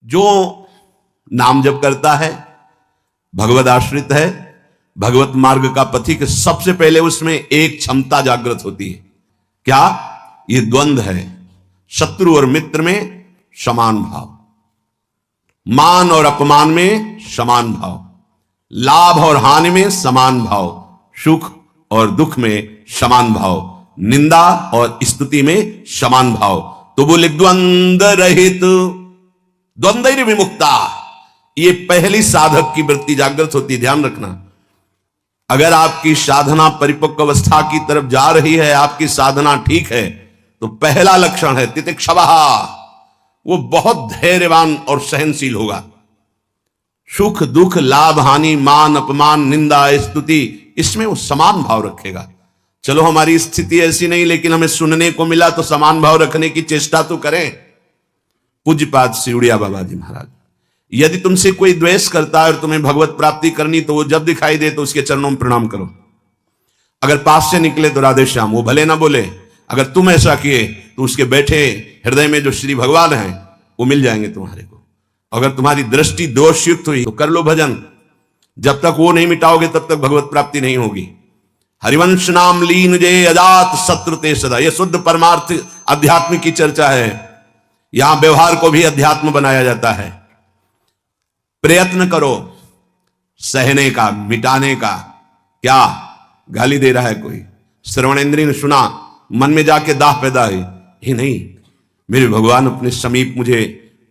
जो नाम जप करता है, भगवद आश्रित है, भगवत मार्ग का पथिक, सबसे पहले उसमें एक क्षमता जागृत होती है। क्या? ये द्वंद्व है, शत्रु और मित्र में समान भाव, मान और अपमान में समान भाव, लाभ और हानि में समान भाव, सुख और दुख में समान भाव, निंदा और स्तुति में समान भाव। तो बोले द्वंद्व रहित, द्वंद्व विमुक्ता। ये पहली साधक की वृत्ति जागृत होती, ध्यान रखना। अगर आपकी साधना परिपक्व अवस्था की तरफ जा रही है, आपकी साधना ठीक है, तो पहला लक्षण है तितिक्षवः, वो बहुत धैर्यवान और सहनशील होगा। सुख दुख, लाभ हानि, मान अपमान, निंदा स्तुति, इसमें वो समान भाव रखेगा। चलो हमारी स्थिति ऐसी नहीं, लेकिन हमें सुनने को मिला तो समान भाव रखने की चेष्टा तो करें। पूज्यपाद श्री उड़िया बाबा जी महाराज, यदि तुमसे कोई द्वेष करता है और तुम्हें भगवत प्राप्ति करनी, तो वो जब दिखाई दे तो उसके चरणों में प्रणाम करो। अगर पास से निकले तो राधे श्याम, वो भले ना बोले, अगर तुम ऐसा किए तो उसके बैठे हृदय में जो श्री भगवान हैं वो मिल जाएंगे तुम्हारे को। अगर तुम्हारी दृष्टि दोषयुक्त हुई तो कर लो भजन, जब तक वो नहीं मिटाओगे तब तक भगवत प्राप्ति नहीं होगी। हरिवंश नाम लीन जय अजात शत्रु ते सदा, यह शुद्ध परमार्थ अध्यात्म की चर्चा है। यहां व्यवहार को भी अध्यात्म बनाया जाता है। प्रयत्न करो सहने का, मिटाने का। क्या गाली दे रहा है कोई, श्रवणेंद्रिय ने सुना, मन में जाके दाह पैदा हुई, ही नहीं, मेरे भगवान अपने समीप मुझे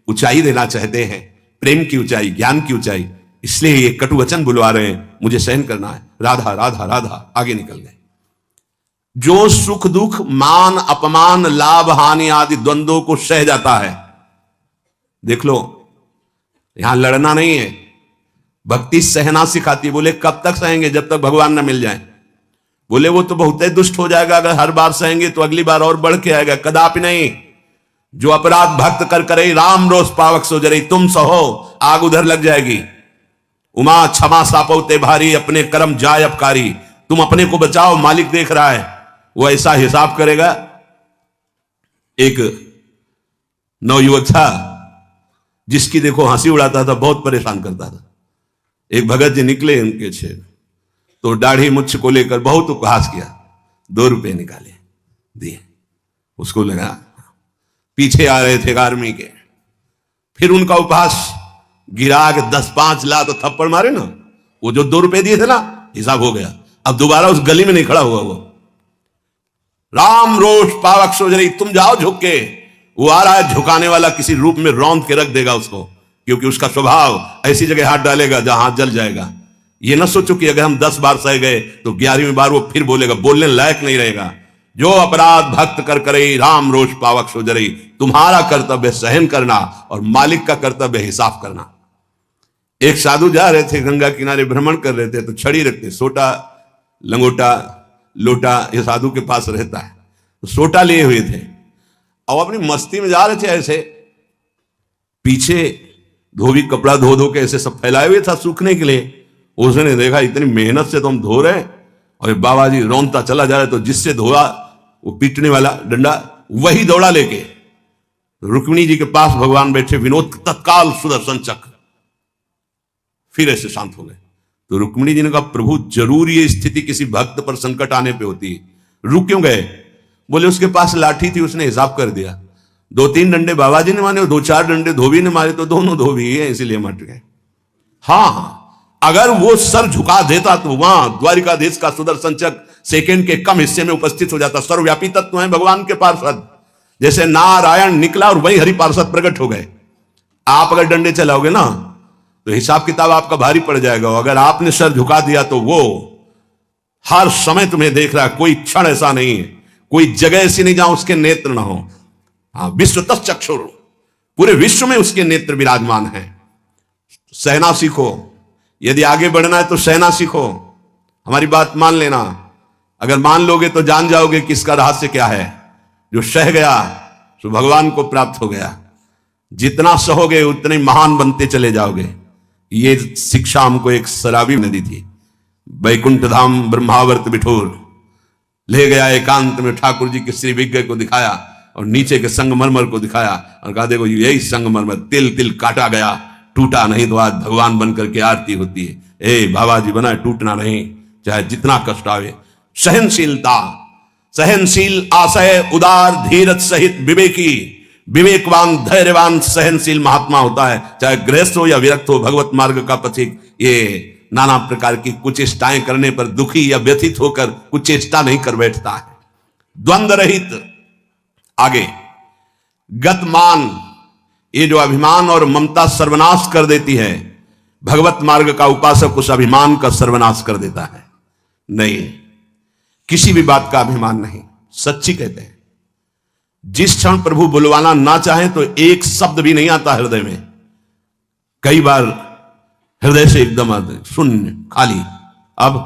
ऊंचाई देना चाहते हैं, प्रेम की ऊंचाई, ज्ञान की ऊंचाई, इसलिए ये कटु वचन बुलवा रहे हैं, मुझे सहन करना है। राधा राधा राधा, आगे निकल गए। जो सुख दुख, मान अपमान, लाभ हानि आदि द्वंद्वों को सह जाता है, देख लो, यहां लड़ना नहीं है, भक्ति सहना सिखाती है। बोले कब तक सहेंगे? जब तक भगवान न मिल जाए। बोले वो तो बहुत ही दुष्ट हो जाएगा, अगर हर बार सहेंगे तो अगली बार और बढ़ के आएगा। कदापि नहीं। जो अपराध भक्त कर करे राम रोष पावक सो जरे, तुम सहो आग उधर लग जाएगी। उमा क्षमा सापौते भारी, अपने कर्म जाय अपकारी। तुम अपने को बचाओ, मालिक देख रहा है, वो ऐसा हिसाब करेगा। एक नवयुवक था जिसकी देखो हंसी उड़ाता था, बहुत परेशान करता था। एक भगत जी निकले उनके छेद, तो दाढ़ी मुच्छ को लेकर बहुत उपहास किया। 2 रुपए निकाले, दिए। उसको लगा पीछे आ रहे थे आर्मी के, फिर उनका उपहास गिरा के 10-5 ला तो थप्पड़ मारे ना। वो जो 2 रुपए दिए थे ना, हिसाब हो गया। अब दोबारा उस गली में नहीं खड़ा हुआ वो। राम रोष पावक सो जरी, तुम जाओ झुक के। वो आ रहा है झुकाने वाला, किसी रूप में रौंद के रख देगा उसको, क्योंकि उसका स्वभाव ऐसी जगह हाथ डालेगा जहां हाथ जल जाएगा। ये ना सोचो कि अगर हम 10 बार सह गए तो 11वीं बार वो फिर बोलेगा, बोलने लायक नहीं रहेगा। जो अपराध भक्त कर करे राम रोष पावक सो जरी, तुम्हारा कर्तव्य सहन करना और मालिक का कर्तव्य हिसाब करना। एक साधु जा रहे थे, गंगा किनारे भ्रमण कर रहे थे, तो छड़ी रखते, सोटा लंगोटा लोटा ये साधु के पास रहता है, तो सोटा लिए हुए थे और अपनी मस्ती में जा रहे थे। ऐसे पीछे धोबी कपड़ा धो धो के ऐसे सब फैलाए हुए था सूखने के लिए। उसने देखा इतनी मेहनत से तो हम धो रहे हैं, और बाबा जी रौंदता चला जा रहा है। तो जिससे धोआ वो पीटने वाला डंडा, वही दौड़ा लेके रुक्मिणी जी के पास भगवान बैठे, विनोद तत्काल सुदर्शन चक्र, फिर ऐसे शांत हो गए। तो रुक्मिणी जी ने कहा, प्रभु जरूर ये स्थिति किसी भक्त पर संकट आने पे होती है, रुक क्यों गए? बोले उसके पास लाठी थी, उसने हिसाब कर दिया। 2-3 डंडे बाबा जी ने मारे, 2-4 डंडे धोबी ने मारे, तो दोनों धोबी ही है, इसीलिए मट गए। हाँ, अगर वो सर झुका देता तो वहां द्वारिकाधीश का सुदर्शन चक्र सेकंड के कम हिस्से में उपस्थित हो जाता। सर्वव्यापी तत्व है भगवान के पार्षद, जैसे नारायण निकला और वही हरि पार्षद प्रकट हो गए। आप अगर डंडे चलाओगे ना तो हिसाब किताब आपका भारी पड़ जाएगा। अगर आपने सर झुका दिया तो वो हर समय तुम्हें देख रहा है, कोई क्षण ऐसा नहीं है, कोई जगह ऐसी नहीं जहां उसके नेत्र ना हो। हाँ, विश्व तच्चक्षुर, पूरे विश्व में उसके नेत्र विराजमान हैं। सहना सीखो, यदि आगे बढ़ना है तो सहना सीखो। हमारी बात मान लेना, अगर मान लोगे तो जान जाओगे कि इसका रहस्य क्या है। जो सह गया तो भगवान को प्राप्त हो गया। जितना सहोगे उतने महान बनते चले जाओगे। ये शिक्षा हमको एक शराबी ने दी थी। वैकुंठ धाम ब्रह्मावर्त बिठोर ले गया, एकांत में ठाकुर जी के श्री विग्रह को दिखाया। और नीचे के संगमरमर को दिखाया और कहा देखो यही संगमरमर तिल तिल काटा गया, टूटा नहीं तो आज भगवान बनकर के आरती होती है। ए बाबा जी बना टूटना नहीं, चाहे जितना कष्ट आवे। सहनशीलता, सहनशील, आशय, उदार, धीरज सहित विवेकी, विवेकवान, धैर्यवान, सहनशील महात्मा होता है, चाहे गृहस्थ हो या विरक्त हो, भगवत मार्ग का पथिक। ये नाना प्रकार की कुचेष्टाएं करने पर दुखी या व्यथित होकर कुचेष्टा नहीं कर बैठता है। द्वंद्व रहित। आगे गतमान, ये जो अभिमान और ममता सर्वनाश कर देती है, भगवत मार्ग का उपासक उस अभिमान का सर्वनाश कर देता है। नहीं, किसी भी बात का अभिमान नहीं। सच्ची कहते हैं, जिस क्षण प्रभु बुलवाना ना चाहे तो एक शब्द भी नहीं आता हृदय में। कई बार हृदय से एकदम शून्य, खाली। अब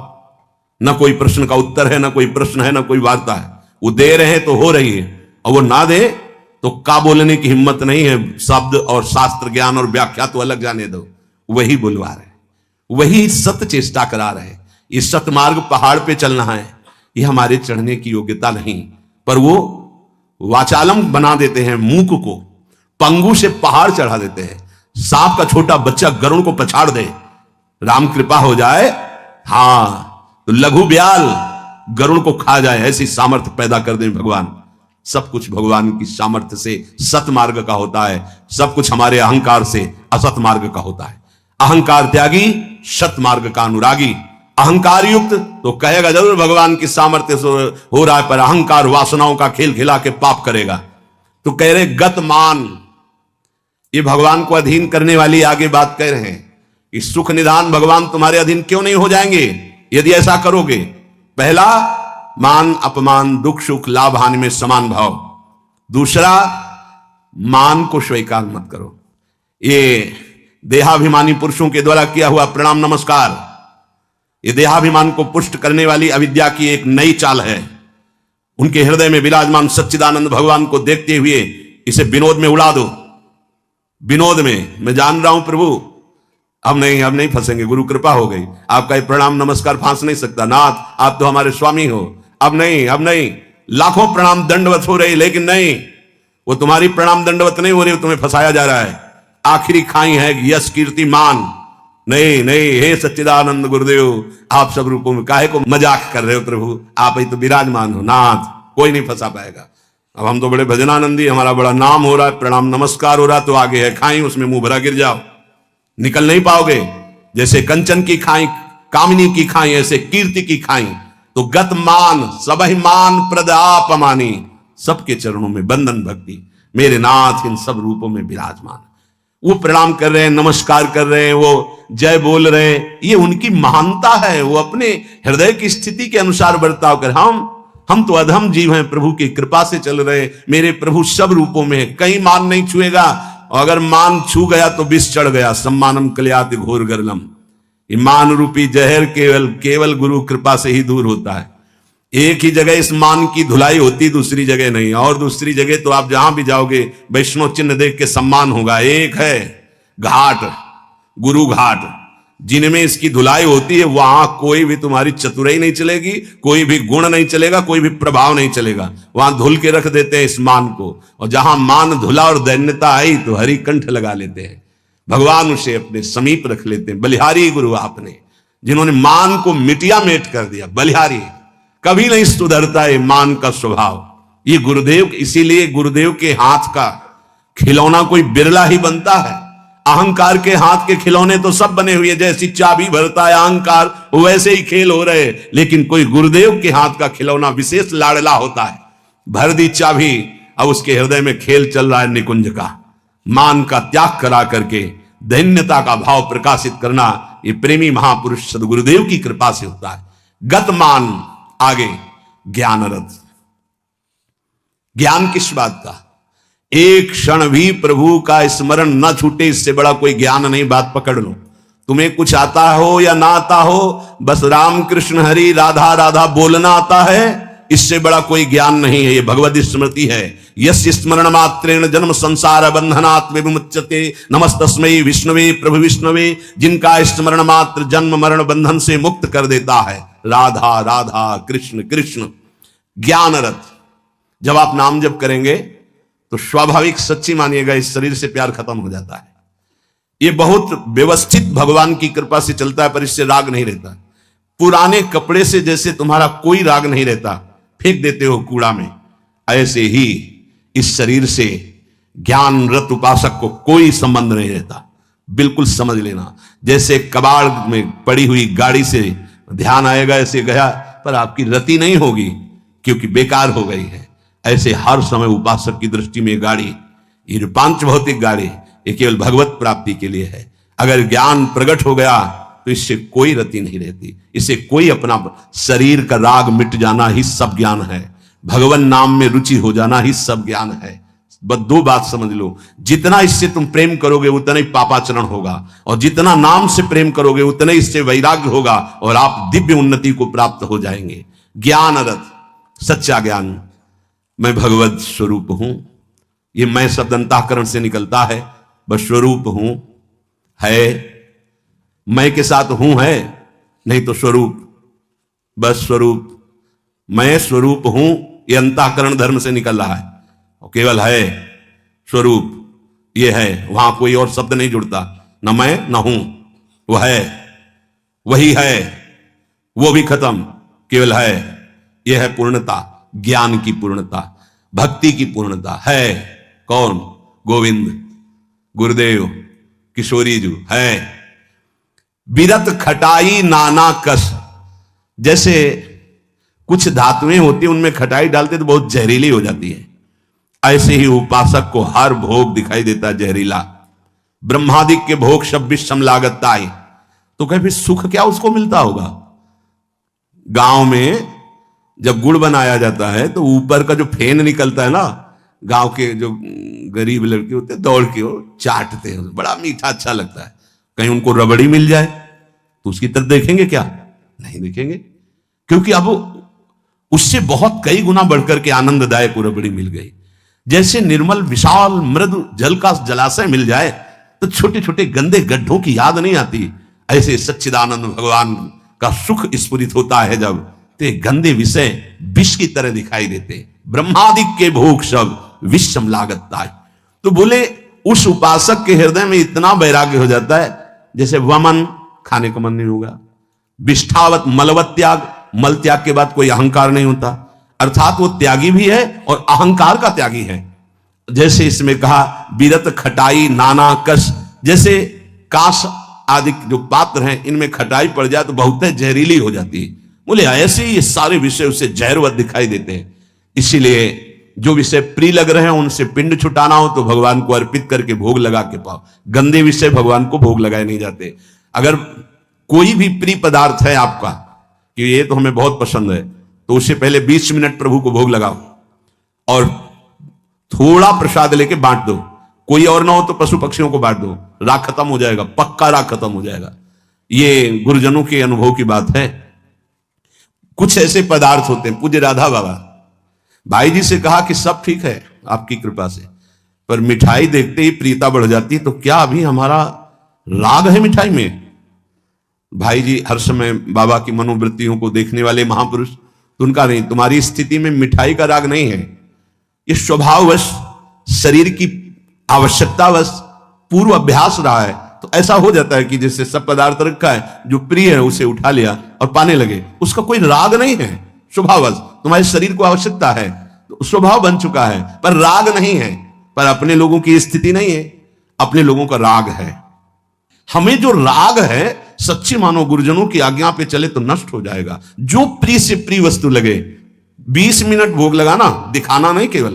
न कोई प्रश्न का उत्तर है, न कोई प्रश्न है, न कोई वार्ता है। वो दे रहे हैं तो हो रही है, और वो ना दे तो का बोलने की हिम्मत नहीं है। शब्द और शास्त्र ज्ञान और व्याख्या तो अलग जाने दो, वही बुलवा रहे, वही सत्य चेष्टा करा रहे। ये सतमार्ग पहाड़ पे चलना है, ये हमारे चढ़ने की योग्यता नहीं, पर वो वाचालम बना देते हैं। मूक को पंगु से पहाड़ चढ़ा देते हैं। सांप का छोटा बच्चा गरुड़ को पछाड़ दे, राम कृपा हो जाए, हां तो लघु ब्याल गरुड़ को खा जाए, ऐसी सामर्थ्य पैदा कर दे भगवान। सब कुछ भगवान की सामर्थ्य से सतमार्ग का होता है, सब कुछ हमारे अहंकार से असत मार्ग का होता है। अहंकार त्यागी, सतमार्ग का अनुरागी। अहंकार युक्त तो कहेगा जरूर भगवान की सामर्थ्य से हो रहा है, पर अहंकार वासनाओं का खेल खिला के पाप करेगा। तो कह रहे गतमान, ये भगवान को अधीन करने वाली आगे बात कह रहे हैं कि सुख निधान भगवान तुम्हारे अधीन क्यों नहीं हो जाएंगे यदि ऐसा करोगे। पहला, मान अपमान दुख सुख लाभ हानि में समान भाव। दूसरा, मान को स्वीकार मत करो। ये देहाभिमानी पुरुषों के द्वारा किया हुआ प्रणाम नमस्कार, ये देहाभिमान को पुष्ट करने वाली अविद्या की एक नई चाल है। उनके हृदय में विराजमान सच्चिदानंद भगवान को देखते हुए इसे विनोद में उड़ा दो। विनोद में, मैं जान रहा हूं प्रभु अब नहीं फंसेंगे, गुरु कृपा हो गई, आपका ये प्रणाम नमस्कार फांस नहीं सकता, नाथ आप तो हमारे स्वामी हो, अब नहीं। लाखों प्रणाम दंडवत हो रही, लेकिन नहीं, वो तुम्हारी प्रणाम दंडवत नहीं हो रही, तुम्हें फंसाया जा रहा है। आखिरी खाई है यश कीर्ति मान। नहीं, हे सच्चिदानंद गुरुदेव, आप सब रूपों में काहे को मजाक कर रहे हो प्रभु, आप ही तो विराजमान हो नाथ, कोई नहीं फंसा पाएगा। अब हम तो बड़े भजनानंदी, हमारा बड़ा नाम हो रहा है, प्रणाम नमस्कार हो रहा, तो आगे है खाई, उसमें मुंह भरा गिर जाओ, निकल नहीं पाओगे। जैसे कंचन की खाई, कामिनी की खाई, ऐसे कीर्ति की खाई। तो गत मान, सबहि मान प्रद आपमानी, सबके चरणों में बंधन भक्ति, मेरे नाथ इन सब रूपों में विराजमान। वो प्रणाम कर रहे हैं, नमस्कार कर रहे हैं, वो जय बोल रहे हैं, ये उनकी महानता है। वो अपने हृदय की स्थिति के अनुसार बर्ताव कर। हम तो अधम जीव हैं, प्रभु की कृपा से चल रहे। मेरे प्रभु सब रूपों में है, कहीं मान नहीं छुएगा, और अगर मान छू गया तो विष चढ़ गया। सम्मानम कल्यात घोर गरलम, ये मान रूपी जहर केवल गुरु कृपा से ही दूर होता है। एक ही जगह इस मान की धुलाई होती, दूसरी जगह नहीं। और दूसरी जगह तो आप जहां भी जाओगे वैष्णव चिन्ह देख के सम्मान होगा। एक है घाट, गुरु घाट, जिनमें इसकी धुलाई होती है, वहां कोई भी तुम्हारी चतुराई नहीं चलेगी, कोई भी गुण नहीं चलेगा, कोई भी प्रभाव नहीं चलेगा। वहां धुल के रख देते हैं इस मान को, और जहां मान धुला और दैन्यता आई तो हरि कंठ लगा लेते हैं, भगवान उसे अपने समीप रख लेते हैं। बलिहारी गुरु आपने, जिन्होंने मान को मिटिया मेट कर दिया। बलिहारी कभी नहीं सुधरता है मान का स्वभाव। ये गुरुदेव, इसीलिए गुरुदेव के हाथ का खिलौना कोई बिरला ही बनता है। अहंकार के हाथ के खिलौने तो सब बने हुए, जैसी चाबी भरता है अहंकार, वैसे ही खेल हो रहे, लेकिन कोई गुरुदेव के हाथ का खिलौना विशेष लाडला होता है। भर दी चाबी, अब उसके हृदय में खेल चल रहा है निकुंज का। मान का त्याग करा करके दैन्यता का भाव प्रकाशित करना, ये प्रेमी महापुरुष सदगुरुदेव की कृपा से होता है। गतमान। आगे ज्ञानरथ। ज्ञान किस बात का? एक क्षण भी प्रभु का स्मरण न छूटे, इससे बड़ा कोई ज्ञान नहीं। बात पकड़ लो, तुम्हें कुछ आता हो या ना आता हो, बस राम कृष्ण हरि राधा राधा बोलना आता है, इससे बड़ा कोई ज्ञान नहीं है। ये भगवद स्मृति है। यस्य स्मरण मात्रेण जन्म संसार बंधनात् विमुच्यते, नमस्तस्मै विष्णुवे प्रभु विष्णुवे, जिनका स्मरण मात्र जन्म मरण बंधन से मुक्त कर देता है। राधा राधा कृष्ण कृष्ण। ज्ञानरथ। जब आप नाम जप करेंगे तो स्वाभाविक सच्ची मानिएगा इस शरीर से प्यार खत्म हो जाता है। ये बहुत व्यवस्थित भगवान की कृपा से चलता है, पर इससे राग नहीं रहता। पुराने कपड़े से जैसे तुम्हारा कोई राग नहीं रहता, फेंक देते हो कूड़ा में, ऐसे ही इस शरीर से ज्ञानरत उपासक को कोई संबंध नहीं रहता। बिल्कुल समझ लेना, जैसे कबाड़ में पड़ी हुई गाड़ी से ध्यान आएगा ऐसे गया, पर आपकी रति नहीं होगी क्योंकि बेकार हो गई है। ऐसे हर समय उपासक की दृष्टि में गाड़ी, ये पांच भौतिक गाड़ी, ये केवल भगवत प्राप्ति के लिए है। अगर ज्ञान प्रकट हो गया तो इससे कोई रति नहीं रहती, इससे कोई अपना शरीर का राग मिट जाना ही सब ज्ञान है, भगवान नाम में रुचि हो जाना ही सब ज्ञान है। बस दो बात समझ लो, जितना इससे तुम प्रेम करोगे उतना ही पापाचरण होगा, और जितना नाम से प्रेम करोगे उतना ही इससे वैराग्य होगा, और आप दिव्य उन्नति को प्राप्त हो जाएंगे। ज्ञान रथ, सच्चा ज्ञान, मैं भगवत स्वरूप हूं, ये मैं शब्द अंतःकरण से निकलता है, बस स्वरूप हूं है, मैं के साथ हूं है नहीं तो स्वरूप, बस स्वरूप, मैं स्वरूप हूं, ये अंतःकरण धर्म से निकल रहा है, और केवल है स्वरूप, ये है, वहां कोई और शब्द नहीं जुड़ता, न मैं न हूं, वो है, वही है, वो भी खत्म, केवल है। यह है पूर्णता, ज्ञान की पूर्णता, भक्ति की पूर्णता है। कौन? गोविंद, गुरुदेव, किशोरी जी है। बिरत खटाई नाना कस, जैसे कुछ धातुएं होती हैं उनमें खटाई डालते तो बहुत जहरीली हो जाती है, ऐसे ही उपासक को हर भोग दिखाई देता है जहरीला। ब्रह्मादिक के भोग सब विषम लागताई, तो कहे फिर सुख क्या उसको मिलता होगा? गांव में जब गुड़ बनाया जाता है तो ऊपर का जो फेन निकलता है ना, गांव के जो गरीब लड़के होते हैं दौड़ के वो चाटते हैं, बड़ा मीठा अच्छा लगता है। कहीं उनको रबड़ी मिल जाए तो उसकी तरफ देखेंगे क्या? नहीं देखेंगे, क्योंकि अब उससे बहुत कई गुना बढ़कर के आनंददायक रबड़ी मिल गई। जैसे निर्मल विशाल मृदु जल का जलाशय मिल जाए तो छोटे छोटे गंदे गड्ढों की याद नहीं आती, ऐसे सच्चिदानंद भगवान का सुख स्फुरित होता है जब, तो गंदे विषय विष की तरह दिखाई देते। ब्रह्मादिक के भोग सब विषम लागता है, तो बोले उस उपासक के हृदय में इतना वैराग्य हो जाता है जैसे वमन, खाने का मन नहीं होगा, विष्ठावत मलवत त्याग, मल त्याग के बाद कोई अहंकार नहीं होता, अर्थात वो त्यागी भी है और अहंकार का त्यागी है। जैसे इसमें कहा बिरत खटाई नाना कस, जैसे काश आदि जो पात्र हैं इनमें खटाई पड़ जाए तो बहुत जहरीली हो जाती है। बोले ऐसे ही ये सारे विषय उसे जहरवत दिखाई देते हैं। इसीलिए जो विषय प्रिय लग रहे हैं उनसे पिंड छुटाना हो तो भगवान को अर्पित करके भोग लगा के पाओ। गंदे विषय भगवान को भोग लगाए नहीं जाते। अगर कोई भी प्रिय पदार्थ है आपका कि ये तो हमें बहुत पसंद है, तो उससे पहले 20 मिनट प्रभु को भोग लगाओ और थोड़ा प्रसाद लेके बांट दो। कोई और ना हो तो पशु पक्षियों को बांट दो, राग खत्म हो जाएगा, पक्का राग खत्म हो जाएगा। ये गुरुजनों के अनुभव की बात है। कुछ ऐसे पदार्थ होते हैं, पूज्य राधा बाबा भाई जी से कहा कि सब ठीक है आपकी कृपा से, पर मिठाई देखते ही प्रियता बढ़ जाती है, तो क्या अभी हमारा राग है मिठाई में? भाई जी हर समय बाबा की मनोवृत्तियों को देखने वाले महापुरुष, तो उनका नहीं, तुम्हारी स्थिति में मिठाई का राग नहीं है, ये स्वभाववश शरीर की आवश्यकतावश पूर्व अभ्यास रहा है। तो ऐसा हो जाता है कि जैसे सब पदार्थ रखा है, जो प्रिय है उसे उठा लिया और पाने लगे, उसका कोई राग नहीं है, स्वभाववश तुम्हारे शरीर को आवश्यकता है तो स्वभाव बन चुका है, पर राग नहीं है। पर अपने लोगों की स्थिति नहीं है, अपने लोगों का राग है। हमें जो राग है सच्ची मानो गुरुजनों की आज्ञा पे चले तो नष्ट हो जाएगा। जो प्रिय से प्रिय वस्तु लगे 20 मिनट भोग लगाना, दिखाना नहीं केवल,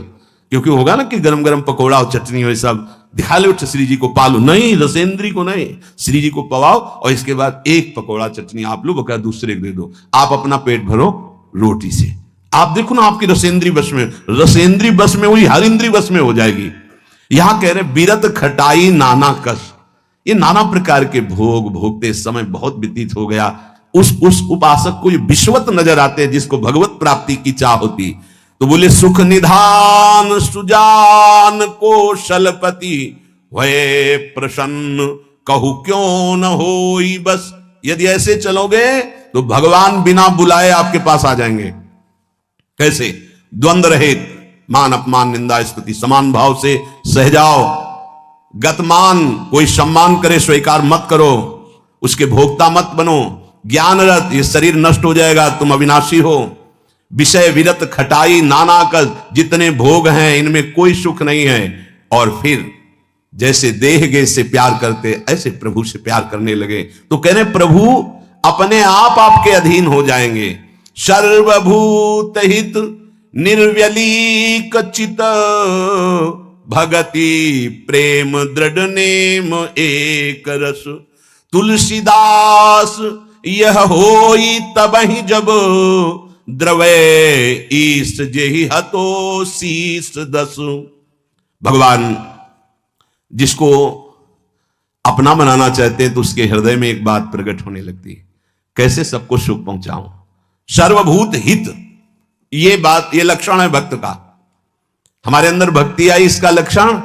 क्योंकि होगा ना कि गरम गरम पकौड़ा और चटनी और सब दिखा लो श्री जी को पालो, नहीं, रसेंद्री को नहीं, श्री जी को पवाओ और इसके बाद एक पकौड़ा चटनी आप लो, बका दूसरे को दे दो, आप अपना पेट भरो रोटी से। आप देखो ना आपकी रसेंद्री बस में, रसेंद्री बस में हुई हर इंद्री बस में हो जाएगी। यहां कह रहे बिरत खटाई नाना कस, ये नाना प्रकार के भोग भोगते समय बहुत व्यतीत हो गया। उस उपासक को ये विश्वत नजर आते हैं जिसको भगवत प्राप्ति की चाह होती। तो बोले सुख निधान सुजान कौशलपति वै प्रसन्न कहू क्यों न होई बस। यदि ऐसे चलोगे तो भगवान बिना बुलाए आपके पास आ जाएंगे। कैसे? द्वंद्व रहित, मान अपमान निंदा स्तुति समान भाव से सह जाओ। गतमान, कोई सम्मान करे स्वीकार मत करो, उसके भोक्ता मत बनो। ज्ञान रत, ये शरीर नष्ट हो जाएगा, तुम अविनाशी हो। विषय विरत खटाई नाना कर, जितने भोग हैं इनमें कोई सुख नहीं है। और फिर जैसे देह गे से प्यार करते ऐसे प्रभु से प्यार करने लगे तो कहने प्रभु अपने आप आपके अधीन हो जाएंगे। सर्वभूत हित निर्व्यलीक चित, भगति प्रेम दृढ़ नेम एक रस। तुलसीदास यह होई तबहि जब, द्रवै ईस जेहि हतो शीस दस। भगवान जिसको अपना बनाना चाहते हैं तो उसके हृदय में एक बात प्रकट होने लगती है, कैसे सबको सुख पहुंचाऊं। सर्वभूत हित, ये बात, ये लक्षण है भक्त का। हमारे अंदर भक्ति आई, इसका लक्षण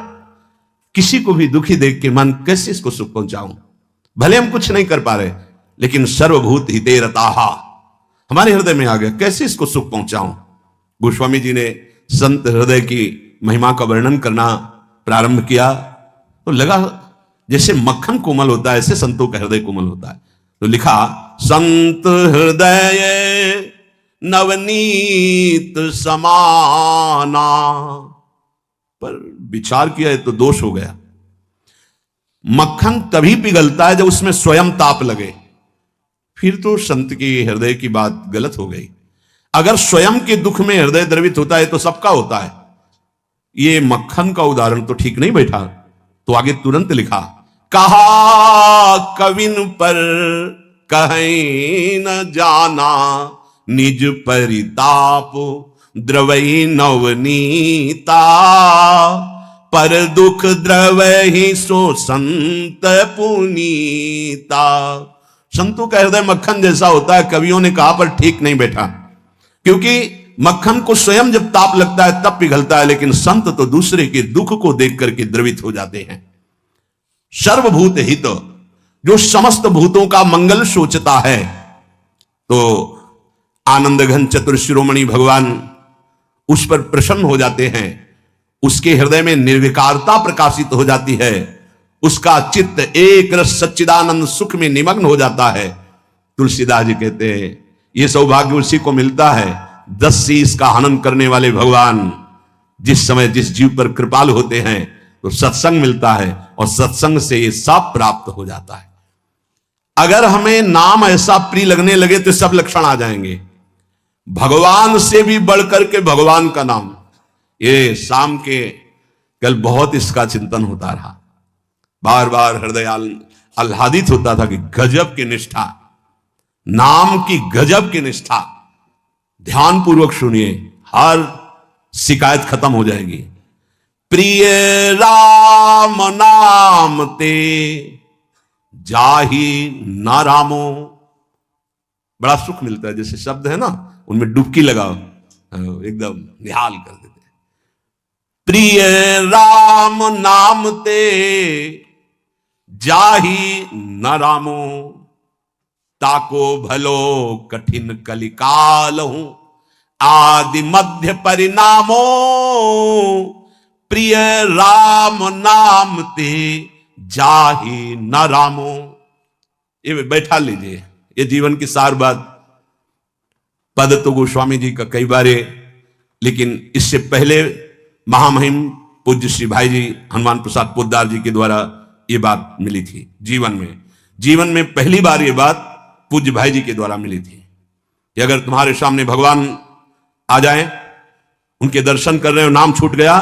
किसी को भी दुखी देख के मन कैसे इसको सुख पहुंचाऊं। भले हम कुछ नहीं कर पा रहे, लेकिन सर्वभूत हिते रताहा हमारे हृदय में आ गया, कैसे इसको सुख पहुंचाऊं। गोस्वामी जी ने संत हृदय की महिमा का वर्णन करना प्रारंभ किया तो लगा जैसे मक्खन कोमल होता है, ऐसे संतों का हृदय कोमल होता है। तो लिखा संत हृदय नवनीत समाना, पर विचार किया है तो दोष हो गया। मक्खन तभी पिघलता है जब उसमें स्वयं ताप लगे, फिर तो संत की हृदय की बात गलत हो गई। अगर स्वयं के दुख में हृदय द्रवित होता है तो सबका होता है। ये मक्खन का उदाहरण तो ठीक नहीं बैठा। तो आगे तुरंत लिखा, कहा कविन पर कहीं न जाना, निज परिताप द्रवई नवनीता। पर दुख द्रवहि सो संत पुनीता। संतों का हृदय मक्खन जैसा होता है, कवियों ने कहा पर ठीक नहीं बैठा, क्योंकि मक्खन को स्वयं जब ताप लगता है तब पिघलता है, लेकिन संत तो दूसरे के दुख को देख करके द्रवित हो जाते हैं। सर्वभूत हित, जो समस्त भूतों का मंगल सोचता है, तो आनंद घन चतुर शिरोमणि भगवान उस पर प्रसन्न हो जाते हैं। उसके हृदय में निर्विकारता प्रकाशित हो जाती है, उसका चित्त एक रस सच्चिदानंद सुख में निमग्न हो जाता है। तुलसीदास जी कहते हैं ये सौभाग्य उसी को मिलता है, 10 शीश का हनन करने वाले भगवान जिस समय जिस जीव पर कृपालु होते हैं तो सत्संग मिलता है, और सत्संग से ये सब प्राप्त हो जाता है। अगर हमें नाम ऐसा प्रिय लगने लगे तो सब लक्षण आ जाएंगे। भगवान से भी बढ़कर के भगवान का नाम, ये शाम के कल बहुत इसका चिंतन होता रहा, बार बार हृदय आह्लादित होता था कि गजब की निष्ठा, नाम की गजब की निष्ठा। ध्यान पूर्वक सुनिए, हर शिकायत खत्म हो जाएगी। प्रिय राम नाम ते जाहि न रामो, बड़ा सुख मिलता है। जैसे शब्द है ना, उनमें डुबकी लगाओ, एकदम निहाल कर देते। प्रिय राम नाम ते जाहि न रामो, ताको भलो कठिन कलिकाल हूं, आदि मध्य परिणामो। प्रिय राम नाम ते जाहि न रामो। ये बैठा लीजिए, ये जीवन की सार बात। पद तो गोस्वामी जी का कई बार, लेकिन इससे पहले महामहिम पूज्य श्री भाई जी हनुमान प्रसाद पोद्दार जी के द्वारा ये बात मिली थी। जीवन में पहली बार ये बात पूज्य भाई जी के द्वारा मिली थी कि अगर तुम्हारे सामने भगवान आ जाए, उनके दर्शन कर रहे हो, नाम छूट गया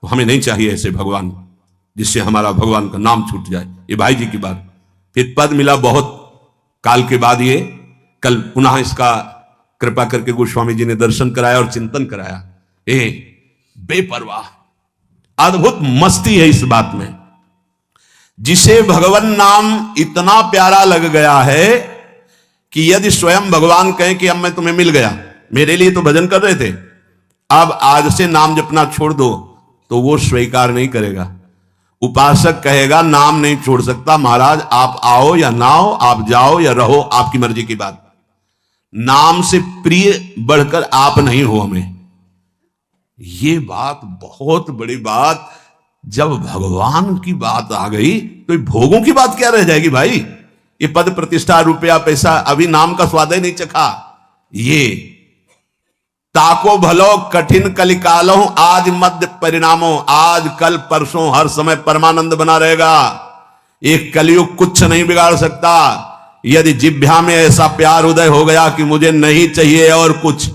तो हमें नहीं चाहिए ऐसे भगवान जिससे हमारा भगवान का नाम छूट जाए। ये भाई जी की बात। फिर पद मिला बहुत काल के बाद, ये कल पुनः इसका कृपा करके गोस्वामी जी ने दर्शन कराया और चिंतन कराया। बेपरवाह, अद्भुत मस्ती है इस बात में। जिसे भगवान नाम इतना प्यारा लग गया है कि यदि स्वयं भगवान कहें कि अब मैं तुम्हें मिल गया, मेरे लिए तो भजन कर रहे थे, अब आज से नाम जपना छोड़ दो, तो वो स्वीकार नहीं करेगा। उपासक कहेगा नाम नहीं छोड़ सकता महाराज, आप आओ या ना आओ, आप जाओ या रहो, आपकी मर्जी की बात। नाम से प्रिय बढ़कर आप नहीं हो हमें। ये बात बहुत बड़ी बात। जब भगवान की बात आ गई तो भोगों की बात क्या रह जाएगी भाई। ये पद प्रतिष्ठा रुपया पैसा, अभी नाम का स्वाद ही नहीं चखा। ये ताको भलो कठिन कलिकालो आज मध्य परिणामों, आज कल परसों हर समय परमानंद बना रहेगा। एक कलयुग कुछ नहीं बिगाड़ सकता। यदि जिह्वा में ऐसा प्यार उदय हो गया कि मुझे नहीं चाहिए और कुछ,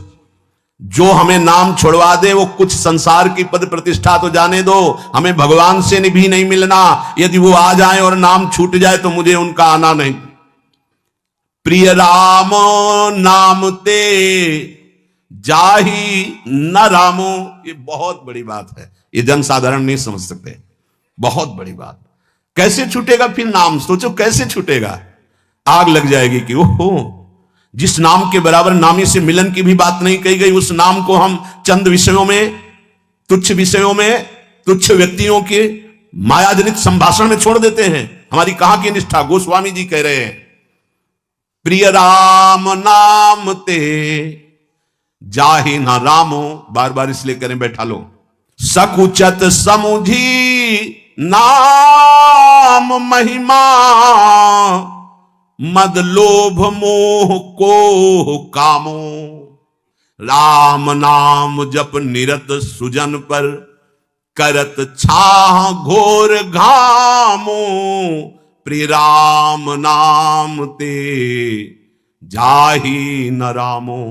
जो हमें नाम छुड़वा दे वो कुछ संसार की पद प्रतिष्ठा तो जाने दो, हमें भगवान से भी नहीं मिलना। यदि वो आ जाए और नाम छूट जाए तो मुझे उनका आना नहीं। प्रिय राम नाम ते जाही न रामो, ये बहुत बड़ी बात है। ये जन साधारण नहीं समझ सकते, बहुत बड़ी बात। कैसे छूटेगा फिर नाम, सोचो कैसे छूटेगा। आग लग जाएगी कि ओहो, जिस नाम के बराबर नामी से मिलन की भी बात नहीं कही गई, उस नाम को हम चंद विषयों में, तुच्छ विषयों में, तुच्छ व्यक्तियों के मायाजनित संभाषण में छोड़ देते हैं। हमारी कहां की निष्ठा। गोस्वामी जी कह रहे हैं प्रिय राम नाम ते जाहि न रामो, बार बार इसलिए करें बैठा लो। सकुचत समुझी नाम महिमा, मद लोभ मोह को कामो। राम नाम जप निरत सुजन पर, करत छाह घोर घामो। प्रिय राम नाम ते जाहि न रामो।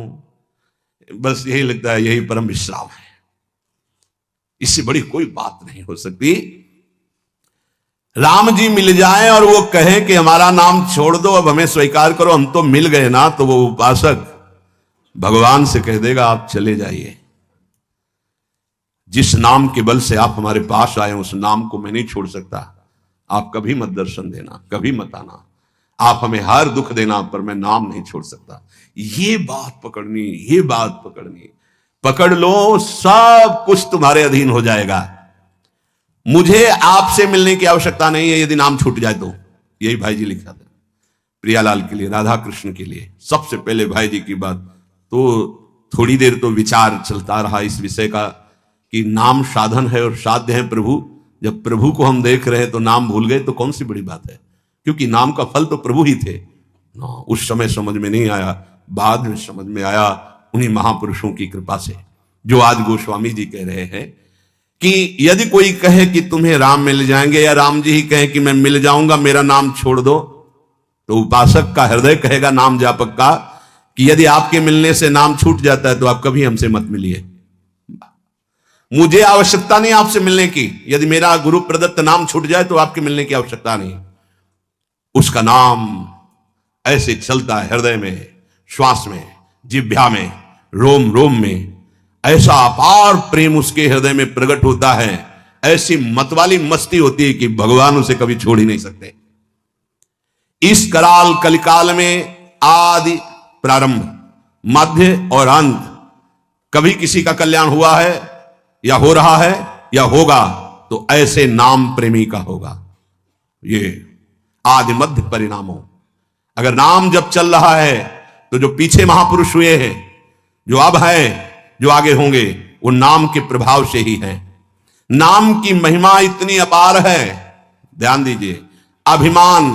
बस यही लगता है, यही परम विश्राम है। इससे बड़ी कोई बात नहीं हो सकती। राम जी मिल जाए और वो कहें कि हमारा नाम छोड़ दो, अब हमें स्वीकार करो, हम तो मिल गए ना, तो वो उपासक भगवान से कह देगा आप चले जाइए। जिस नाम के बल से आप हमारे पास आए उस नाम को मैं नहीं छोड़ सकता। आप कभी मत दर्शन देना, कभी मत आना, आप हमें हर दुख देना, पर मैं नाम नहीं छोड़ सकता। ये बात पकड़नी, ये बात पकड़नी। पकड़ लो, सब कुछ तुम्हारे अधीन हो जाएगा। मुझे आपसे मिलने की आवश्यकता नहीं है यदि नाम छूट जाए तो। यही भाई जी लिखा था प्रियालाल के लिए, राधा कृष्ण के लिए। सबसे पहले भाई जी की बात तो थोड़ी देर तो विचार चलता रहा इस विषय का कि नाम साधन है और साध्य है प्रभु। जब प्रभु को हम देख रहे हैं तो नाम भूल गए तो कौन सी बड़ी बात है, क्योंकि नाम का फल तो प्रभु ही थे। उस समय समझ में नहीं आया, बाद में समझ में आया उन्हीं महापुरुषों की कृपा से, जो आज गोस्वामी जी कह रहे हैं कि यदि कोई कहे कि तुम्हें राम मिल जाएंगे, या राम जी ही कहे कि मैं मिल जाऊंगा, मेरा नाम छोड़ दो, तो उपासक का हृदय कहेगा, नाम जापक का, कि यदि आपके मिलने से नाम छूट जाता है तो आप कभी हमसे मत मिलिए। मुझे आवश्यकता नहीं आपसे मिलने की। यदि मेरा गुरु प्रदत्त नाम छूट जाए तो आपके मिलने की आवश्यकता नहीं। उसका नाम ऐसे चलता है हृदय में, श्वास में, जिह्वा में, रोम रोम में। ऐसा अपार प्रेम उसके हृदय में प्रकट होता है, ऐसी मतवाली मस्ती होती है कि भगवान उसे कभी छोड़ ही नहीं सकते। इस कराल कलिकाल में आदि प्रारंभ, मध्य और अंत, कभी किसी का कल्याण हुआ है या हो रहा है या होगा तो ऐसे नाम प्रेमी का होगा। ये आदि मध्य परिणामों। अगर नाम जब चल रहा है तो जो पीछे महापुरुष हुए हैं, जो अब हैं, जो आगे होंगे, वो नाम के प्रभाव से ही है। नाम की महिमा इतनी अपार है, ध्यान दीजिए। अभिमान,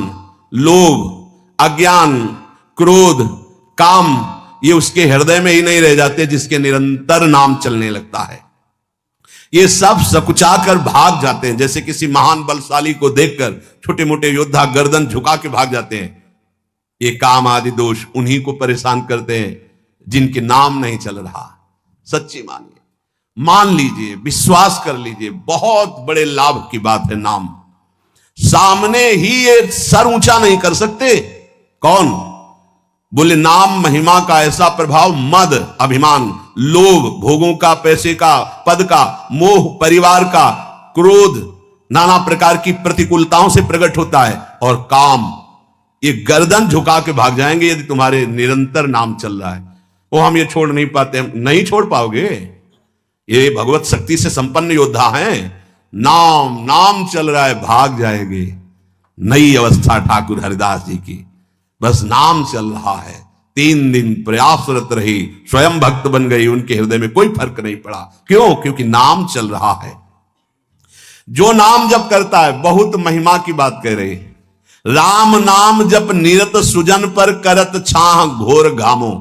लोभ, अज्ञान, क्रोध, काम, ये उसके हृदय में ही नहीं रह जाते जिसके निरंतर नाम चलने लगता है। ये सब सकुचा कर भाग जाते हैं। जैसे किसी महान बलशाली को देखकर छोटे मोटे योद्धा गर्दन झुका के भाग जाते हैं। ये काम आदि दोष उन्हीं को परेशान करते हैं जिनके नाम नहीं चल रहा। सच्ची मानिए, मान लीजिए, विश्वास कर लीजिए, बहुत बड़े लाभ की बात है नाम। सामने ही ये सर ऊंचा नहीं कर सकते। कौन बोले? नाम महिमा का ऐसा प्रभाव मद, अभिमान, लोभ, भोगों का, पैसे का, पद का, मोह, परिवार का, क्रोध, नाना प्रकार की प्रतिकूलताओं से प्रकट होता है। और काम, ये गर्दन झुका के भाग जाएंगे यदि तुम्हारे निरंतर नाम चल रहा है। वो हम ये छोड़ नहीं पाते, हम नहीं छोड़ पाओगे। ये भगवत शक्ति से संपन्न योद्धा हैं। नाम नाम चल रहा है, भाग जाएंगे। नई अवस्था ठाकुर हरिदास जी की, बस नाम चल रहा है, 3 दिन प्रयासरत रही, स्वयं भक्त बन गई, उनके हृदय में कोई फर्क नहीं पड़ा। क्यों? क्योंकि नाम चल रहा है। जो नाम जप करता है, बहुत महिमा की बात कह रहे हैं, राम नाम जप निरत सुजन पर करत छाह घोर घामो।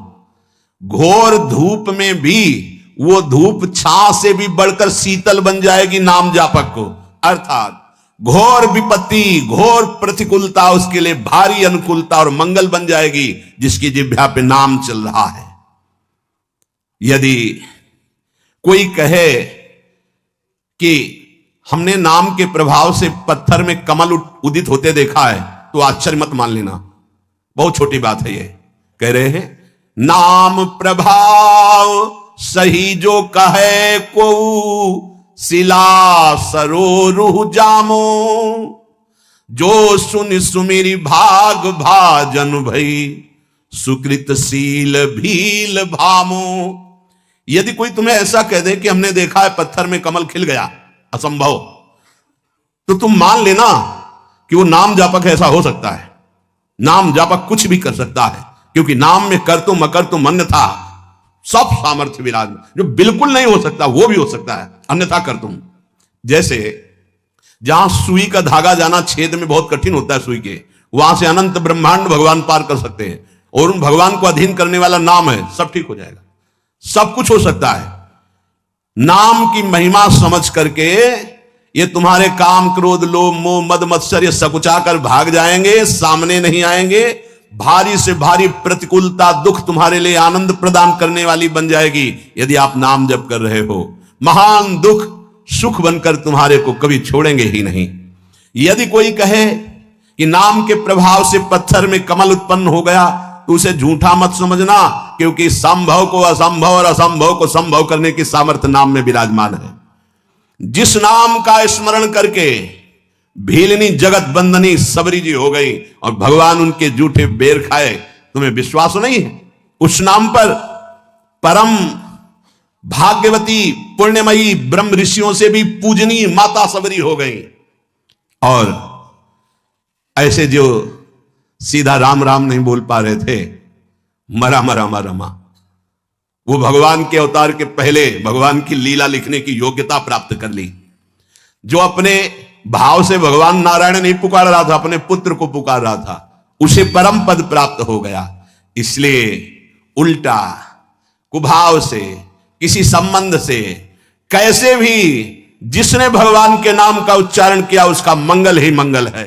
घोर धूप में भी वो धूप छाह से भी बढ़कर शीतल बन जाएगी नाम जापक को। अर्थात घोर विपत्ति, घोर प्रतिकूलता उसके लिए भारी अनुकूलता और मंगल बन जाएगी जिसकी जिह्वा पे नाम चल रहा है। यदि कोई कहे कि हमने नाम के प्रभाव से पत्थर में कमल उदित होते देखा है, तो आश्चर्य मत मान लेना, बहुत छोटी बात है ये। कह रहे हैं नाम प्रभाव सही जो कहे को शिला सरोरुह जामो। जो सुन सुमेरी भाग भाजन भई सुकृत शील भील भामो। यदि कोई तुम्हें ऐसा कह दे कि हमने देखा है पत्थर में कमल खिल गया, असंभव, तो तुम मान लेना कि वो नाम जापक ऐसा हो सकता है। नाम जापक कुछ भी कर सकता है, क्योंकि नाम में कर तुम अकर तुम अन्यथा सब सामर्थ्य विराजमान। जो बिल्कुल नहीं हो सकता वो भी हो सकता है, अन्यथा कर तुम। जैसे जहां सुई का धागा जाना छेद में बहुत कठिन होता है सुई के, वहां से अनंत ब्रह्मांड भगवान पार कर सकते हैं, और उन भगवान को अधीन करने वाला नाम है, सब ठीक हो जाएगा, सब कुछ हो सकता है। नाम की महिमा समझ करके ये तुम्हारे काम क्रोध लोभ मोह मद मत्सर ये सकुचा कर भाग जाएंगे, सामने नहीं आएंगे। भारी से भारी प्रतिकूलता दुख तुम्हारे लिए आनंद प्रदान करने वाली बन जाएगी यदि आप नाम जप कर रहे हो। महान दुख सुख बनकर तुम्हारे को कभी छोड़ेंगे ही नहीं। यदि कोई कहे कि नाम के प्रभाव से पत्थर में कमल उत्पन्न हो गया, तो उसे झूठा मत समझना, क्योंकि संभव को असंभव और असंभव को संभव करने की सामर्थ्य नाम में विराजमान है। जिस नाम का स्मरण करके भीलनी जगत बंदनी सबरी जी हो गई और भगवान उनके जूठे बेर खाए, तुम्हें विश्वास नहीं है? उस नाम पर परम भाग्यवती पुण्यमयी ब्रह्म ऋषियों से भी पूजनीय माता सबरी हो गई। और ऐसे जो सीधा राम राम नहीं बोल पा रहे थे, मरा मरा मरा मा, वो भगवान के अवतार के पहले भगवान की लीला लिखने की योग्यता प्राप्त कर ली। जो अपने भाव से भगवान नारायण नहीं पुकार रहा था, अपने पुत्र को पुकार रहा था, उसे परम पद प्राप्त हो गया। इसलिए उल्टा कुभाव से, किसी संबंध से, कैसे भी जिसने भगवान के नाम का उच्चारण किया उसका मंगल ही मंगल है।